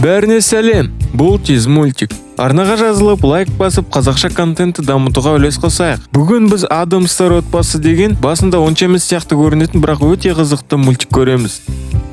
Бәріне сәлем, бұл тез мультик. Арнаға жазылып, лайк басып, қазақша контентті дамытуға үлес қосайық. Бүгін біз Адамстар отбасы деген басында онша емес сияқты көрінетін, бірақ өте қызықты мультик көреміз.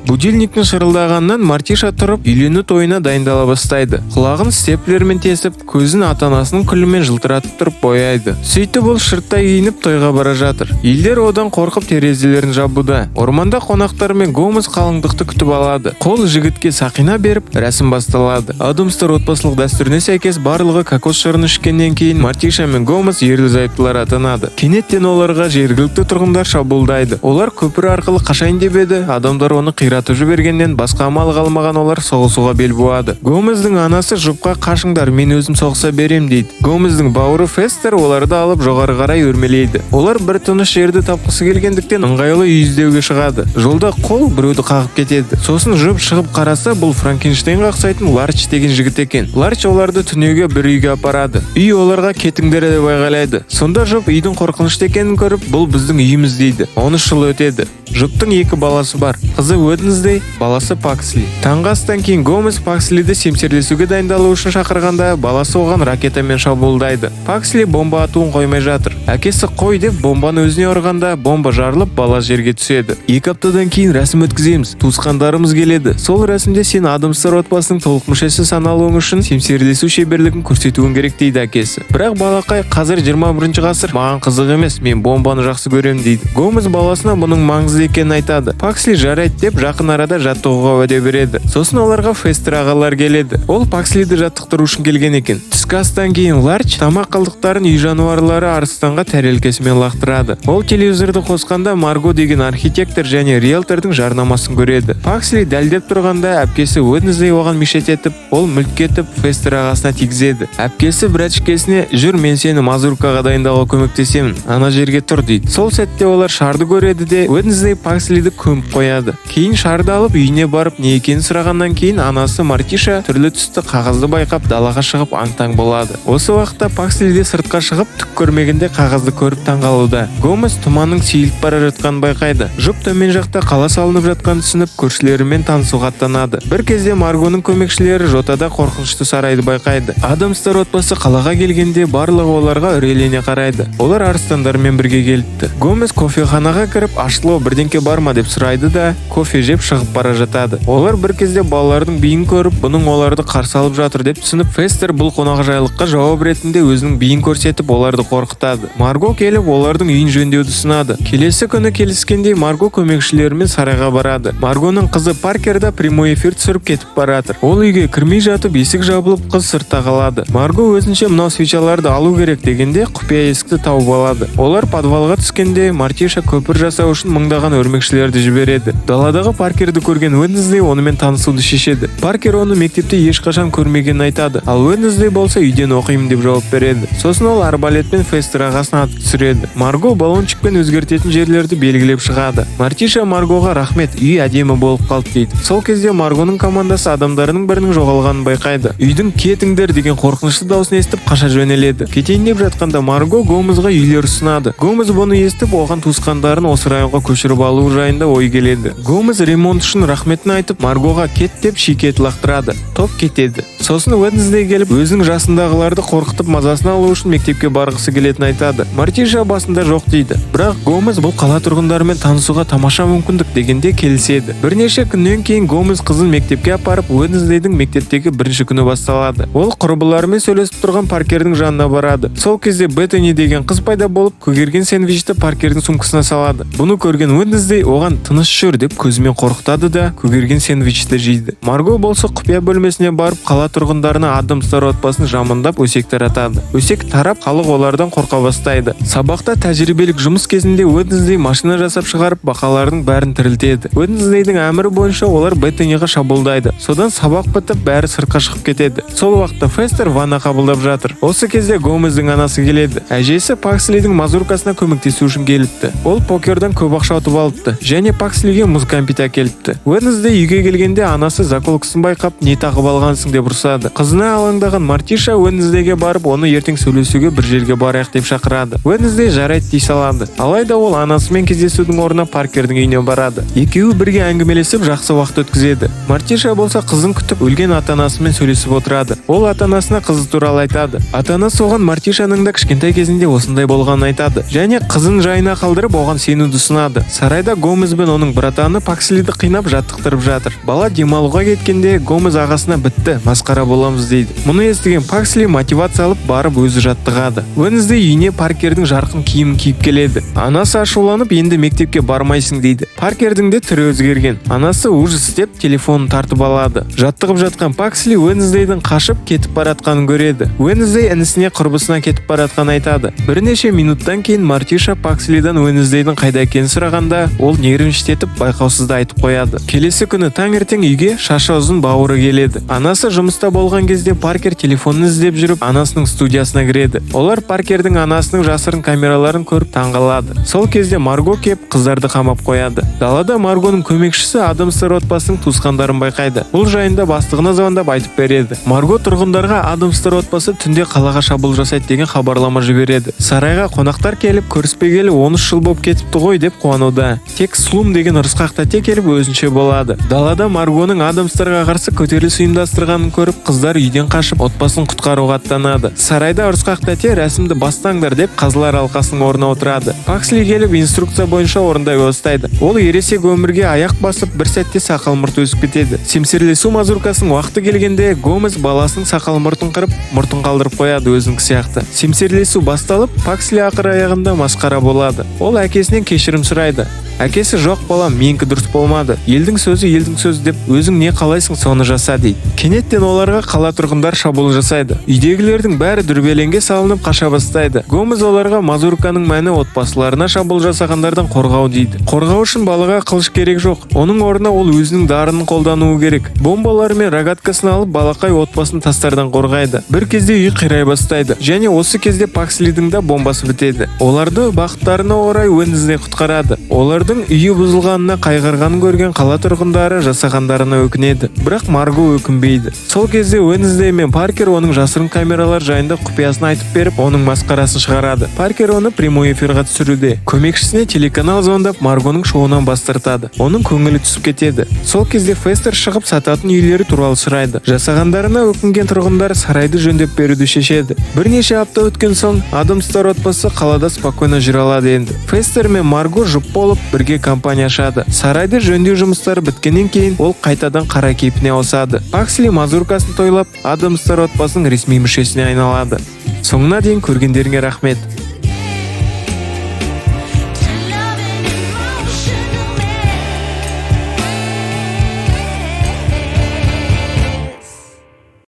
Будильниктің шырылдағаннан Мартиша тұрып, үйлену тойына дайындала бастайды. Құлағын степлермен тесіп, көзін ата-анасының күлімен жылтыратып тұрып бояйды. Сөйтіп ол шырттай киініп тойға бара жатыр. Елдер одан қорқып терезелерін жабуда. Орманда қонақтар мен Гомес қалыңдықты күтіп алады. Қол жігітке сақина беріп, рәсім басталады. Адамстар отбасылық дәстүріне сәйкес барлығы кокос шырын ішкеннен кейін Мартиша мен Гомес ерлі-зайыптылар атанады. Кенеттен оларға жергілікті тұрғындар шабуылдайды. Олар көпір арқылы қашайын деп еді, адамдар оны қиратып жібергеннен басқа амал қалмаған, олар соғысуға бел буады. Гоместің анасы жұпқа қашыңдар, мен өзім соғыса берем дейді. Гоместің бауыры Фестер оларды алып жоғары қарай өрмелейді. Олар бір тыныш жерді тапқысы келгендіктен ыңғайлы үй іздеуге шығады. Жолда қол біреуді қағып кетеді. Сосын жұп шығып қараса, бұл Франкенштейнға ұқсайтын Ларч деген жігіт екен. Ларч оларды түнеуге бір үйге апарады. Үй оларға кетіңдер деп айғайлайды. Сонда жұп үйдің қорқынышты екенін көріп, бұл біздің үйіміз дейді. 13 жыл өтеді. Жұптың 2 баласы бар. Қызы Уэднездей, баласы Паксли. Таңғы астан кейін Гомес Пакслиді семсерлесуге дайындалу үшін шақырғанда, баласы оған ракетамен шабуылдайды. Паксли бомба атуын қоймай жатыр. Әкесі қой деп бомбаны өзіне ұрғанда, бомба жарылып, бала жерге түседі. 2 аптадан кейін рәсім өткіземіз. Туысқандарымыз келеді. Сол рәсімде сен Адамстар отбасының толық мүшесі саналуың үшін семсерлесу шеберлігін көрсетуің керек дейді әкесі. Бірақ балақай, қазір 21 ғасыр, маған қызық емес, мен бомбаны жақсы көрем дейді. Гомес баласына бұның маңызды екенін айтады. Паксли жарайды деп жақын арада жаттығуға уәде береді. Сосын оларға Фестер ағалар келеді. Ол Пакслиді жаттықтыру үшін келген екен. Түскі астан кейін Ларч тамақ қалдықтарын үй жануарлары арыстанға тәрелкесімен лақтырады. Ол телевизорды қосқанда Марго деген архитектор және риэлтордың жарнамасын көреді. Паксли дәлдеп тұрғанда әпкесі Уэднездей оған мешет етіп, ол мүлт кетіп Фестер ағасына тигізеді. Әпкесі братшкесіне жүр, мен сені мазуркаға дайындауға көмектесемін, ана жерге тұр дейді. Сол сәтте олар шарды көреді де Уэднездей Пакслиді көміп қояды. Кейін шарды алып үйіне барып не екенін сұрағаннан кейін анасы Мартиша түрлі түсті қағазды байқап далаға шығып аң-таң болады. Осы уақытта Паксли де сыртқа шығып түк көрмегенде қағазды көріп таңғалуда. Гомес тұманның сейіліп бара жатқанын байқайды. Жұп төмен жақта қала салынып жатқанын түсініп көршілерімен танысуға аттанады. Бір кезде Маргоның көмекшілері жотада қорқынышты сарайды байқайды. Адамстар отбасы қалаға келгенде барлығы оларға үрейлене қарайды. Олар арыстандармен бірге келіпті. Гомес кофеханаға кіріп, ашылу бірдеңке бар ма деп сұрайды да кофе жеп шығып бара жатады. Олар бір кезде балалардың биін көріп, бұның оларды қарсы алып жатыр деп түсініп, Фестер бұл қонақжайлыққа жауап ретінде өзінің биін көрсетіп, оларды қорқытады. Марго келіп, олардың үйін жөндеуді сынады. Келесі күні келіскендей Марго көмекшілерімен сарайға барады. Маргоның қызы Паркерда прямой эфир түсіріп кетіп баратыр. Ол үйге кірмей жатып, есік жабылып, қыз сыртта қалады. Марго өзінше мынау свечаларды алу керек дегенде құпия есікті тауып алады. Олар подвалға түскенде Мартиша көпір жасау үшін мыңдаған өрмекшілерді жібереді. Даладағы Паркерді көрген Уэднездей онымен танысуды шешеді. Паркер оны мектепте ешқашан көрмегенін айтады, ал Уэднездей болса үйден оқимын деп жауап береді. Сосын ол арбалетпен Фестер ағасын атып түсіреді. Марго баллончикпен өзгертетін жерлерді белгілеп шығады. Мартиша Маргоға рахмет, үй әдемі болып қалды дейді. Сол кезде Маргоның командасы адамдарының бірінің жоғалғанын байқайды. Үйдің кетіңдер деген қорқынышты дауысын естіп қаша жөнеледі. Кетейін деп жатқанда Марго Гомесға үйлер ұсынады. Гомес бұны естіп, оған туысқандарын осы районға көшіріп алу жайында ой келеді. Гомес ремонт үшін рахметін айтып, Маргоға кет деп шикет лақтырады. Топ кетеді. Сосын Уэднездей келіп, өзінің жасындағыларды қорқытып мазасын алу үшін мектепке барғысы келетінін айтады. Мартиша басында жоқ дейді. Бірақ Гомес бұл қала тұрғындарымен танысуға тамаша мүмкіндік дегенде келіседі. Бірнеше күннен кейін Гомес қызын мектепке апарып, Уэднездейдің мектептегі бірінші күні басталады. Ол құрбыларымен сөйлесіп тұрған Паркердің жанына барады. Сол кезде Беттани деген қыз пайда болып, көгерген сэндвичті Паркердің сумкасына салады. Бұны көрген Уэднездей оған тыныш жүр деп көзімен қорқытады да көгерген сэндвичті жейді. Марго болса құпия бөлмесіне барып, қала тұрғындарына Адамстар отбасын жамандап өсек таратады. Өсек тарап, халық олардан қорқа бастайды. Сабақта тәжірибелік жұмыс кезінде Уэднездей машина жасап шығарып, бақалардың бәрін тірілтеді. Уэднездейдің әмірі бойынша олар Беттаниға шабуылдайды. Содан сабақ бітіп, бәрі сыртқа шығып кетеді. Сол уақытта Фестер ванна қабылдап жатыр. Осы кезде Гоместің анасы келеді. Әжесі Пакслидің мазуркасына көмектесу үшін келіпті. Ол покердан көп ақша ұтып алыпты және Пакслиге мұз кәмпит әкеліпті. Уэднездей үйге келгенде анасы заколкасын байқап, не тағып алғансың деп ұрсады. ұрсады. Қызына алаңдаған Мартиша Уэнсдейге барып, оны ертең сөйлесуге бір жерге барайық деп шақырады. Уэнсдей жарайды дей салады. Алайда ол анасымен кездесудің орнына Паркердің үйіне барады. Екеуі бірге әңгімелесіп жақсы уақыт өткізеді. Мартиша болса қызын күтіп өлген ата-анасымен сөйлесіп отырады. Ол ата-анасына қызы туралы айтады. Ата-анасы оған Мартишаның да кішкентай кезінде осындай болғанын айтады және қызын жайына қалдырып оған сенуді ұсынады. Сарайда Гомес бен оның братаны Пакслиді қинап жаттықтырып жатыр. Бала демалуға кеткенде Гомес ағасына бітті, масқара боламыз дейді. Мұны естіген Паксли мотивация алып барып өзі жаттығады. Уэнсдей үйіне Паркердің жарқын киімін киіп келеді. Анасы ашуланып, енді мектепке бармайсың дейді. Паркердің де түрі өзгерген. Анасы ужас деп телефонын тартып алады. Жаттығып жатқан Паксли Уэнсдейдің қашып кетіп баратқанын көреді. Уэнсдей інісіне құрбысына кетіп баратқанын айтады. Бірнеше минуттан кейін Мартиша Пакслидан Уэнсдейдің қайда екенін сұрағанда, ол нервничтетіп байқаусызда айтып қояды. Келесі күні таңертең үйге шашы ұзын бауыры келеді. Анасы жұмыста болған кезде Паркер телефонын іздеп жүріп, анасының студиясына кіреді. Олар Паркердің анасының жасырын камераларын көріп таңғалады. Сол кезде Марго кеп қыздарды қамап қояды. Далада Маргоның көмекшісі Адамстар отбасының туысқандарын байқайды. Бұл жайында бастығына звондап айтып береді. Марго тұрғындарға Адамстар отбасы түнде қалаға шабуыл жасайды деген хабарлама жібереді. Сарайға қонақтар келіп көріспегелі 13 жыл болып кетіпті ғой деп қуануда. Тек Слум деген ұрысқақ тәте келіп өзінше болады. Далада Маргоның Адамстарға қарсы көтеріліс ұйымдастырғанын көріп, қыздар үйден қашып отбасын құтқаруға аттанады. Сарайда ұрысқақ тәте рәсімді бастаңдар деп қазылар алқасының орнына отырады. Паксли келіп инструкция бойынша орындай бастайды. Ол ересек өмірге аяқ басып, бір сәтте сақал мұрты өсіп кетеді. Семсерлесу мазуркасының уақыты келгенде Гомес баласының сақал мұртын қырып, мұртын қалдырып қояды өзінің сияқты. Семсерлесу басталып, Паксли ақыр аяғында масқара болады. Ол әкесінен кешірім сұрайды. Әкесі жоқ балам, менікі дұрыс болмады. Елдің сөзі деп өзің не қалайсың соны жаса дейді. Кенеттен оларға қала тұрғындар шабуыл жасайды. Үйдегілердің бәрі дүрбелеңге салынып қаша бастайды. Гомес оларға мазурканың мәні отбасыларына шабуыл жасағандардан қорғау дейді. Қорғау үшін балаға қылыш керек жоқ. Оның орнына ол өзінің дарынын қолдануы керек. Бомбалары мен рогаткасын алып балақай отбасын тастардан қорғайды. Бір кезде үй қирай бастайды және осы кезде Пакслидің да бомбасы бітеді. Оларды бақыттарына орай Уэнсдей құтқарады. Олардың үйі бұзылғанына қайғырғанын көрген қала тұрғындары жасағандарына өкінеді. Бірақ Марго өкінбейді. Сол кезде Уэнсдей мен Паркер оның жасырын камералар жайында құпиясын айтып беріп, оның масқарасын шығарады. Паркер оны прямой эфирға түсіруде. Көмекшісіне телеканал звондап Маргоның шоуынан бас тартады. Оның көңілі түсіп кетеді. Сол кезде Фестер шығып сататын үйлері туралы сұрайды. Жасағандарына өкінген тұрғындар сарайды жөндеп беруді шешеді. Бірнеше апта өткен соң Адамстар отбасы қалада спокойно жүре алады енді. Фестер мен Марго жұп болып бірге компания ашады. Сарайды жөндеу жұмыстары біткеннен кейін ол қайтадан қара кейпіне ауысады. Паксли мазуркасын тойлап Адамстар отбасының ресми мүшесіне айналады. Соңына дейін көргендеріңе рахмет.